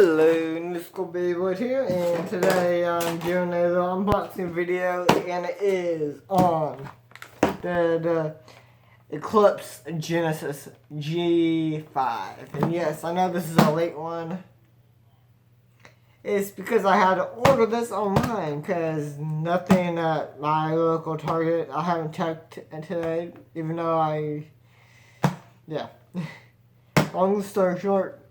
Hello, New School Baby here, and today I'm doing a little unboxing video, and it is on the Eclipse Genesis G5. And yes, I know this is a late one. It's because I had to order this online, because nothing at my local Target, I haven't checked today, even though yeah. Long story short,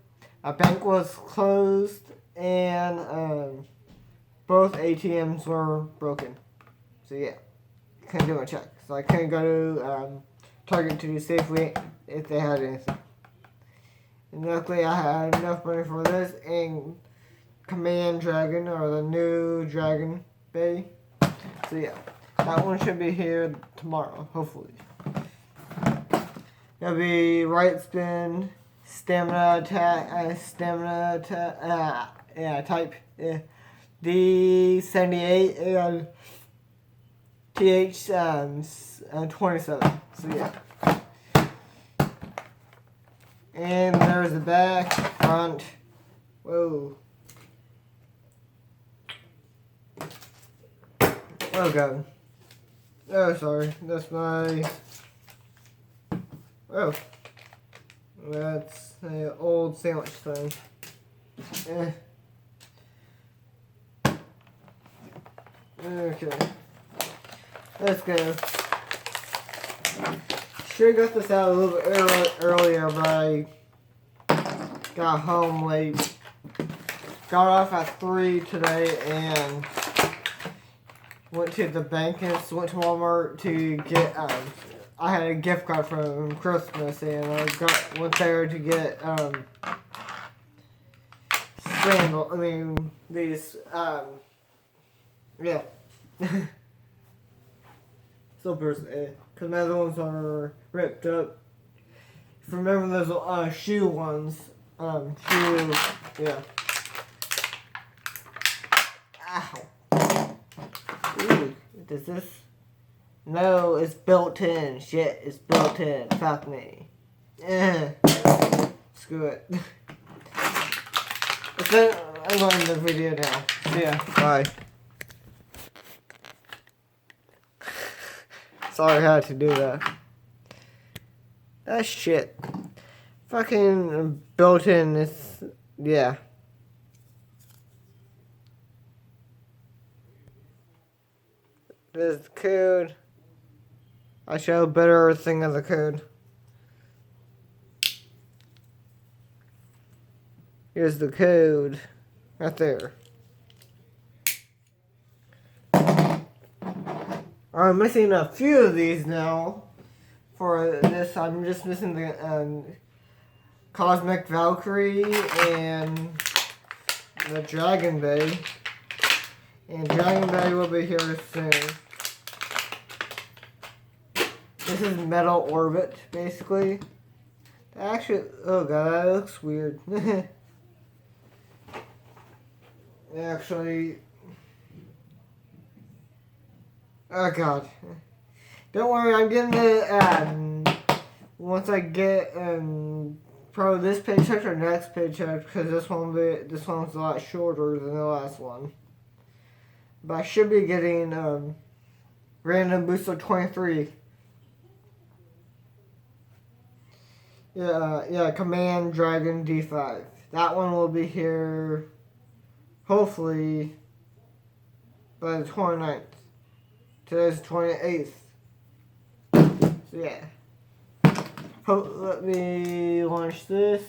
a bank was closed and both ATMs were broken. So yeah, couldn't do a check. So I couldn't go to Target to do safely if they had anything. And luckily I had enough money for this and Command Dragon, or the new Dragon Bay. So yeah, that one should be here tomorrow, hopefully. It'll be right spin, stamina attack, type, D78 and TH27. So yeah. And there's the back, front. Whoa. Oh god. Oh, sorry. That's my. Oh. That's an old sandwich thing. Okay. Let's go. Should have got this out a little bit earlier, but I got home late. Got off at 3 today and went to the bank and went to Walmart to get, I had a gift card from Christmas and I went there to get, these, yeah. Slippers, because my other ones are ripped up. If you remember those, shoe ones, yeah. Ow. Ooh, does this? No, it's built in. Shit, it's built in. Fuck me. Screw it. I'm going to the video now. See ya. Bye. Sorry I had to do that. That shit. Fucking built in. It's, yeah. There's the code. I show a better thing of the code. Here's the code. Right there. I'm missing a few of these now. For this, I'm just missing the Cosmic Valkyrie and the Dragon Bay. And Dragon Bay will be here soon. This is Metal Orbit, basically. Actually, oh god, that looks weird. Actually, oh god. Don't worry, I'm getting the, once I get, probably this paycheck or next paycheck, because this one's a lot shorter than the last one. But I should be getting, Random Booster 23. Yeah, Command Dragon D5. That one will be here, hopefully, by the 29th. Today's the 28th. So, yeah. Let me launch this.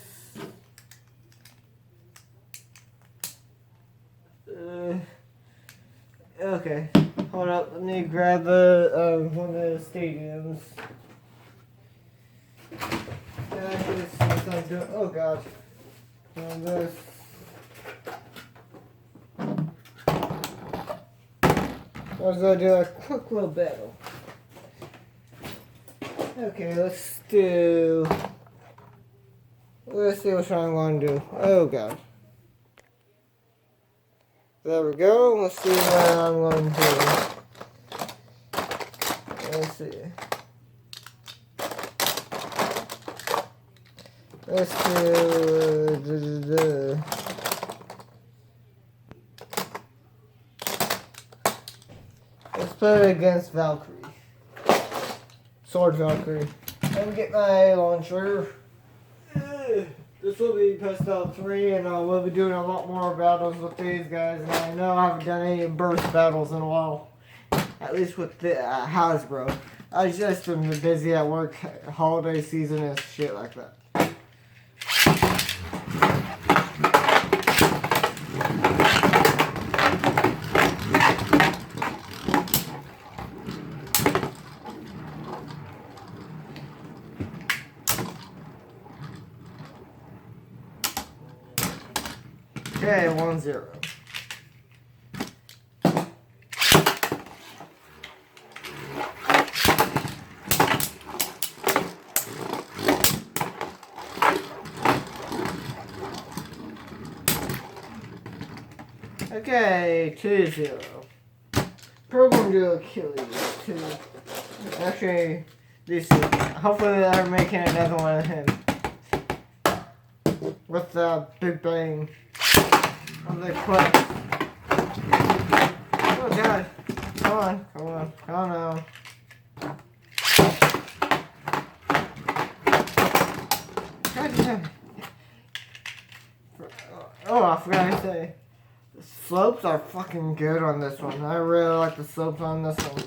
Okay. Hold up. Let me grab the, one of the stadiums. Oh god. And this. I was gonna do a quick little battle. Okay, let's see what I'm going to do. Oh god. There we go. Let's see what I'm going to do. Let's see. Let's do play it against Valkyrie. Sword Valkyrie. Let me get my launcher. This will be Pestel 3, and we'll be doing a lot more battles with these guys. And I know I haven't done any burst battles in a while. At least with the Hasbro. I've just been busy at work, holiday season and shit like that. Okay, 1-0. Okay, 2-0. Probably gonna do Achilles too. Actually, these two. Hopefully they're making another one of him. With the Big Bang. They put. Oh god. Come on, come on. Oh no. God damn. Oh, I forgot to say. The slopes are fucking good on this one. I really like the slopes on this one.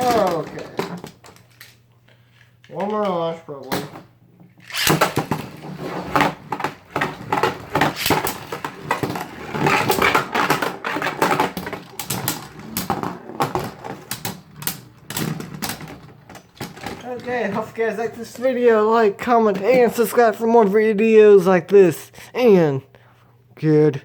Okay. One more launch probably. Okay, hope you guys like this video. Like, comment, and subscribe for more videos like this. And goodbye.